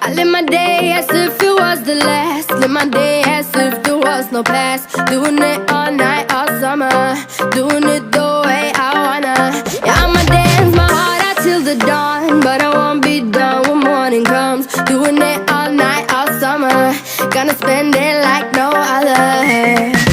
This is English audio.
I live my day as if it was the last. Live my day as if there was no past. Doing it all night, all summer. Doing it the way I wanna. Yeah, I'ma dance my heart out till the dawn, but I won't be done when morning comes. Doing it all night, all summer. Gonna spend it like no other.